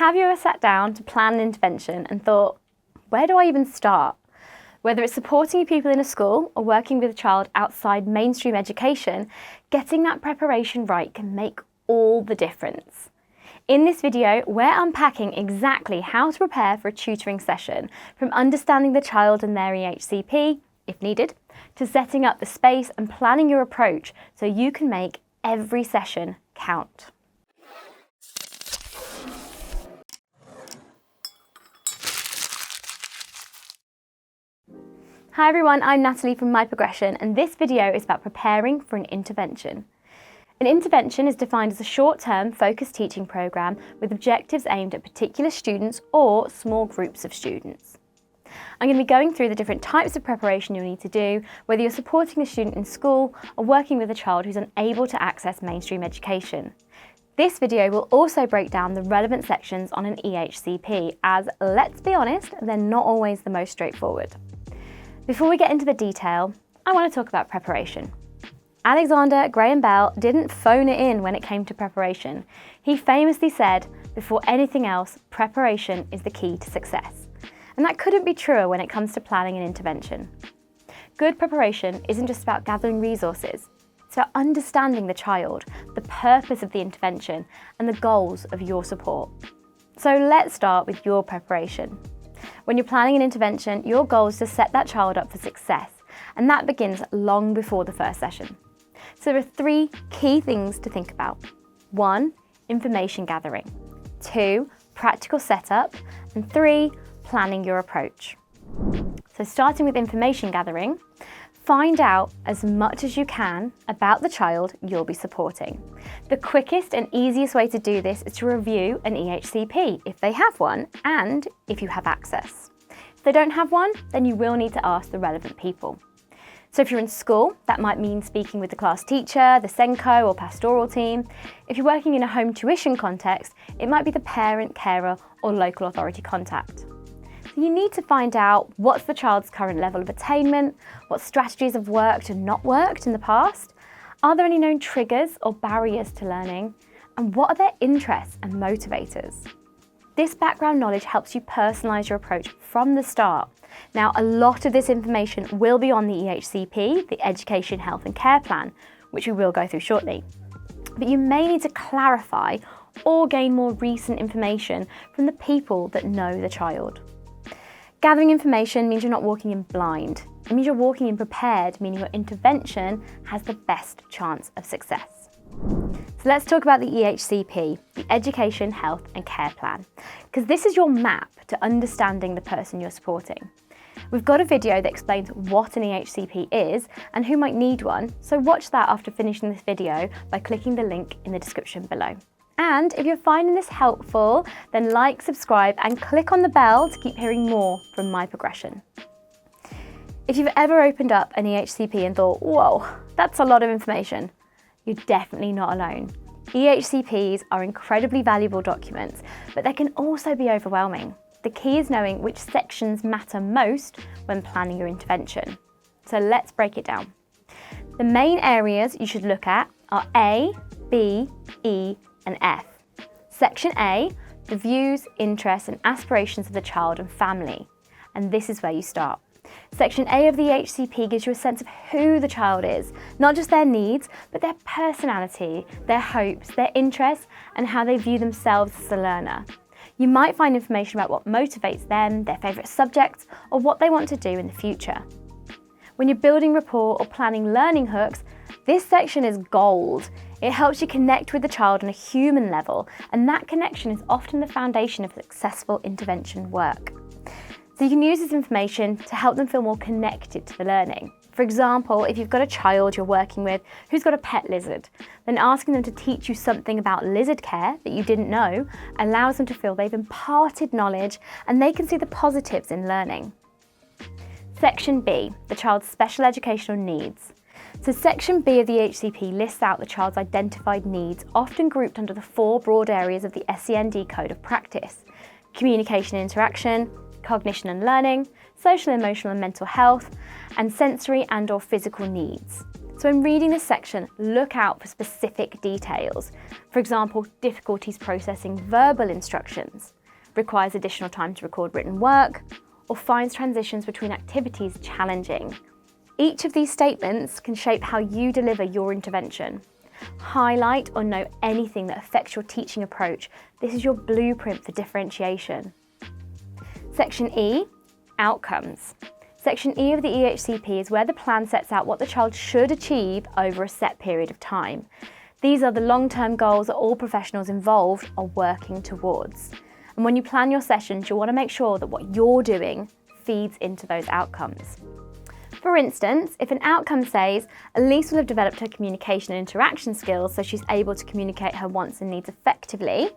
have you ever sat down to plan an intervention and thought, where do I even start? Whether it's supporting your pupil in a school or working with a child outside mainstream education, getting that preparation right can make all the difference. In this video, we're unpacking exactly how to prepare for a tutoring session, from understanding the child and their EHCP, if needed, to setting up the space and planning your approach so you can make every session count. Hi everyone, I'm Natalie from My Progression, and this video is about preparing for an intervention. An intervention is defined as a short-term focused teaching programme with objectives aimed at particular students or small groups of students. I'm going to be going through the different types of preparation you'll need to do, whether you're supporting a student in school or working with a child who's unable to access mainstream education. This video will also break down the relevant sections on an EHCP, as, let's be honest, they're not always the most straightforward. Before we get into the detail, I want to talk about preparation. Alexander Graham Bell didn't phone it in when it came to preparation. He famously said, before anything else, preparation is the key to success. And that couldn't be truer when it comes to planning an intervention. Good preparation isn't just about gathering resources. It's about understanding the child, the purpose of the intervention, and the goals of your support. So let's start with your preparation. When you're planning an intervention, your goal is to set that child up for success, and that begins long before the first session. So there are 3 key things to think about. 1, information gathering. 2, practical setup. And 3, planning your approach. So starting with information gathering, find out as much as you can about the child you'll be supporting. The quickest and easiest way to do this is to review an EHCP if they have one and if you have access. If they don't have one, then you will need to ask the relevant people. So if you're in school, that might mean speaking with the class teacher, the SENCO or pastoral team. If you're working in a home tuition context, it might be the parent, carer or local authority contact. So you need to find out what's the child's current level of attainment, what strategies have worked and not worked in the past, are there any known triggers or barriers to learning, and what are their interests and motivators. This background knowledge helps you personalise your approach from the start. Now, a lot of this information will be on the EHCP, the Education, Health and Care Plan, which we will go through shortly. But you may need to clarify or gain more recent information from the people that know the child. Gathering information means you're not walking in blind. It means you're walking in prepared, meaning your intervention has the best chance of success. So let's talk about the EHCP, the Education, Health and Care Plan, because this is your map to understanding the person you're supporting. We've got a video that explains what an EHCP is and who might need one, so watch that after finishing this video by clicking the link in the description below. And if you're finding this helpful, then like, subscribe and click on the bell to keep hearing more from My Progression. If you've ever opened up an EHCP and thought, whoa, that's a lot of information, you're definitely not alone. EHCPs are incredibly valuable documents, but they can also be overwhelming. The key is knowing which sections matter most when planning your intervention. So let's break it down. The main areas you should look at are A, B, E, and F. Section A, the views, interests and aspirations of the child and family. And this is where you start. Section A of the EHCP gives you a sense of who the child is, not just their needs, but their personality, their hopes, their interests, and how they view themselves as a learner. You might find information about what motivates them, their favourite subjects, or what they want to do in the future. When you're building rapport or planning learning hooks, this section is gold. It helps you connect with the child on a human level, and that connection is often the foundation of successful intervention work. So you can use this information to help them feel more connected to the learning. For example, if you've got a child you're working with who's got a pet lizard, then asking them to teach you something about lizard care that you didn't know allows them to feel they've imparted knowledge and they can see the positives in learning. Section B, the child's special educational needs. So Section B of the EHCP lists out the child's identified needs, often grouped under the 4 broad areas of the SEND Code of Practice: communication and interaction, cognition and learning, social, emotional and mental health, and sensory and/or physical needs. So when reading this section, look out for specific details. For example, difficulties processing verbal instructions, requires additional time to record written work, or finds transitions between activities challenging. Each of these statements can shape how you deliver your intervention. Highlight or note anything that affects your teaching approach. This is your blueprint for differentiation. Section E, outcomes. Section E of the EHCP is where the plan sets out what the child should achieve over a set period of time. These are the long-term goals that all professionals involved are working towards. And when you plan your sessions, you'll want to make sure that what you're doing feeds into those outcomes. For instance, if an outcome says, Elise will have developed her communication and interaction skills so she's able to communicate her wants and needs effectively,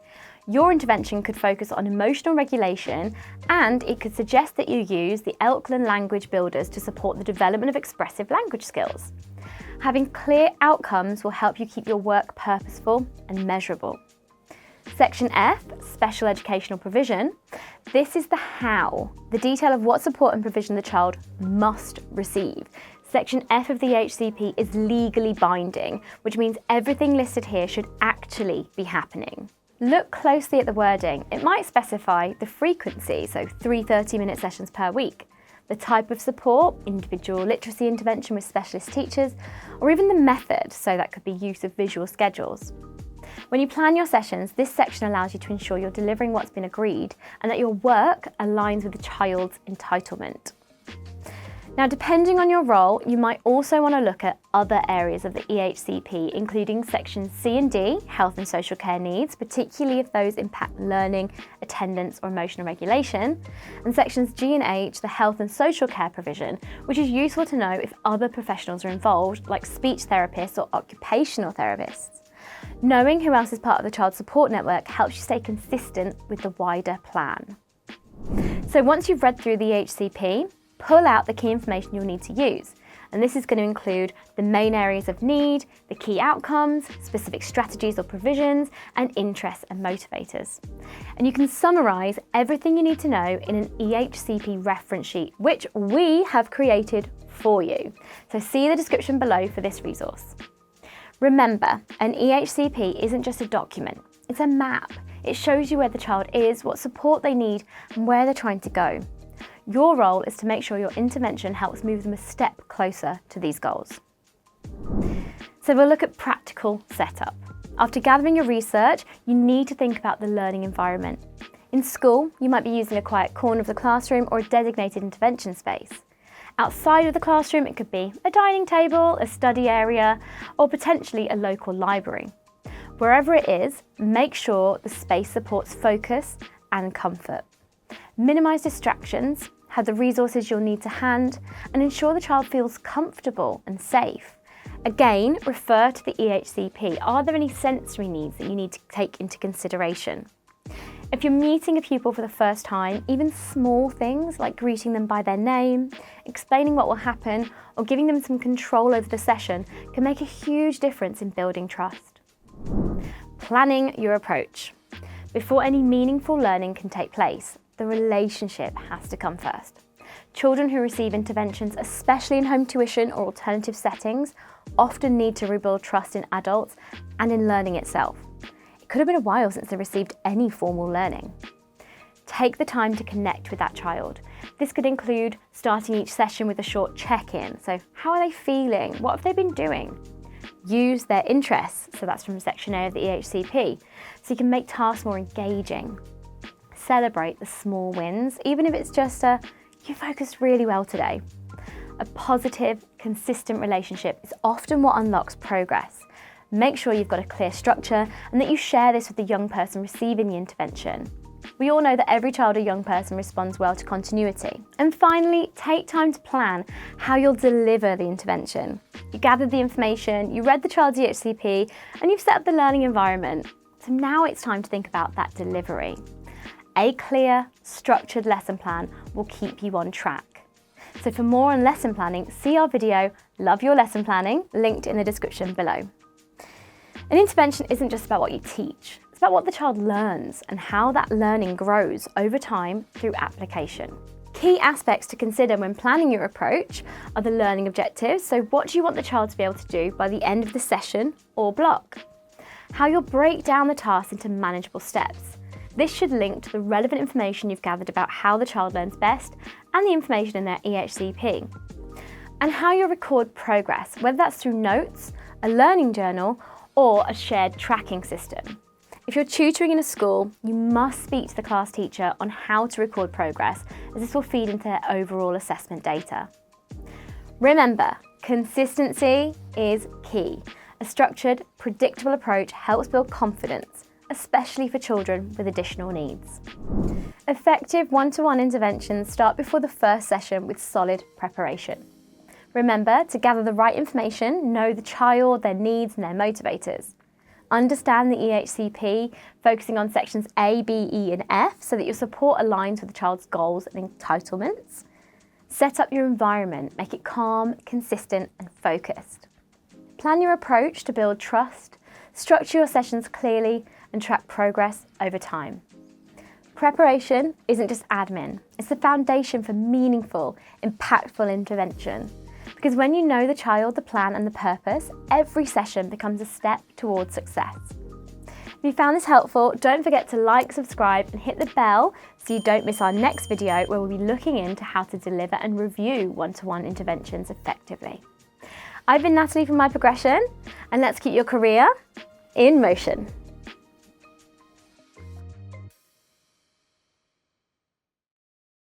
your intervention could focus on emotional regulation, and it could suggest that you use the Elkland language builders to support the development of expressive language skills. Having clear outcomes will help you keep your work purposeful and measurable. Section F, special educational provision. This is the how, the detail of what support and provision the child must receive. Section F of the EHCP is legally binding, which means everything listed here should actually be happening. Look closely at the wording. It might specify the frequency, so 3 30-minute sessions per week, the type of support, individual literacy intervention with specialist teachers, or even the method, so that could be use of visual schedules. When you plan your sessions, this section allows you to ensure you're delivering what's been agreed and that your work aligns with the child's entitlement. Now, depending on your role, you might also want to look at other areas of the EHCP, including sections C and D, health and social care needs, particularly if those impact learning, attendance or emotional regulation, and sections G and H, the health and social care provision, which is useful to know if other professionals are involved, like speech therapists or occupational therapists. Knowing who else is part of the child support network helps you stay consistent with the wider plan. So once you've read through the EHCP, pull out the key information you'll need to use. And this is going to include the main areas of need, the key outcomes, specific strategies or provisions, and interests and motivators. And you can summarise everything you need to know in an EHCP reference sheet, which we have created for you. So see the description below for this resource. Remember, an EHCP isn't just a document, it's a map. It shows you where the child is, what support they need, and where they're trying to go. Your role is to make sure your intervention helps move them a step closer to these goals. So we'll look at practical setup. After gathering your research, you need to think about the learning environment. In school, you might be using a quiet corner of the classroom or a designated intervention space. Outside of the classroom, it could be a dining table, a study area, or potentially a local library. Wherever it is, make sure the space supports focus and comfort. Minimise distractions, have the resources you'll need to hand, and ensure the child feels comfortable and safe. Again, refer to the EHCP. Are there any sensory needs that you need to take into consideration? If you're meeting a pupil for the first time, even small things like greeting them by their name, explaining what will happen, or giving them some control over the session can make a huge difference in building trust. Planning your approach. Before any meaningful learning can take place, the relationship has to come first. Children who receive interventions, especially in home tuition or alternative settings, often need to rebuild trust in adults and in learning itself. It could have been a while since they received any formal learning. Take the time to connect with that child. This could include starting each session with a short check-in. So how are they feeling? What have they been doing? Use their interests, so that's from section A of the EHCP, so you can make tasks more engaging. Celebrate the small wins, even if it's just you focused really well today. A positive, consistent relationship is often what unlocks progress. Make sure you've got a clear structure and that you share this with the young person receiving the intervention. We all know that every child or young person responds well to continuity. And finally, take time to plan how you'll deliver the intervention. You gathered the information, you read the child's EHCP, and you've set up the learning environment. So now it's time to think about that delivery. A clear, structured lesson plan will keep you on track. So for more on lesson planning, see our video, Love Your Lesson Planning, linked in the description below. An intervention isn't just about what you teach, it's about what the child learns and how that learning grows over time through application. Key aspects to consider when planning your approach are the learning objectives, so what do you want the child to be able to do by the end of the session or block? How you'll break down the task into manageable steps. This should link to the relevant information you've gathered about how the child learns best and the information in their EHCP. And how you'll record progress, whether that's through notes, a learning journal, or a shared tracking system. If you're tutoring in a school, you must speak to the class teacher on how to record progress, as this will feed into their overall assessment data. Remember, consistency is key. A structured, predictable approach helps build confidence, especially for children with additional needs. Effective one-to-one interventions start before the first session with solid preparation. Remember to gather the right information, know the child, their needs and their motivators. Understand the EHCP, focusing on sections A, B, E and F so that your support aligns with the child's goals and entitlements. Set up your environment, make it calm, consistent and focused. Plan your approach to build trust, structure your sessions clearly and track progress over time. Preparation isn't just admin, it's the foundation for meaningful, impactful intervention. Because when you know the child, the plan and the purpose, every session becomes a step towards success. If you found this helpful, don't forget to like, subscribe and hit the bell so you don't miss our next video where we'll be looking into how to deliver and review one-to-one interventions effectively. I've been Natalie from My Progression, and let's keep your career in motion.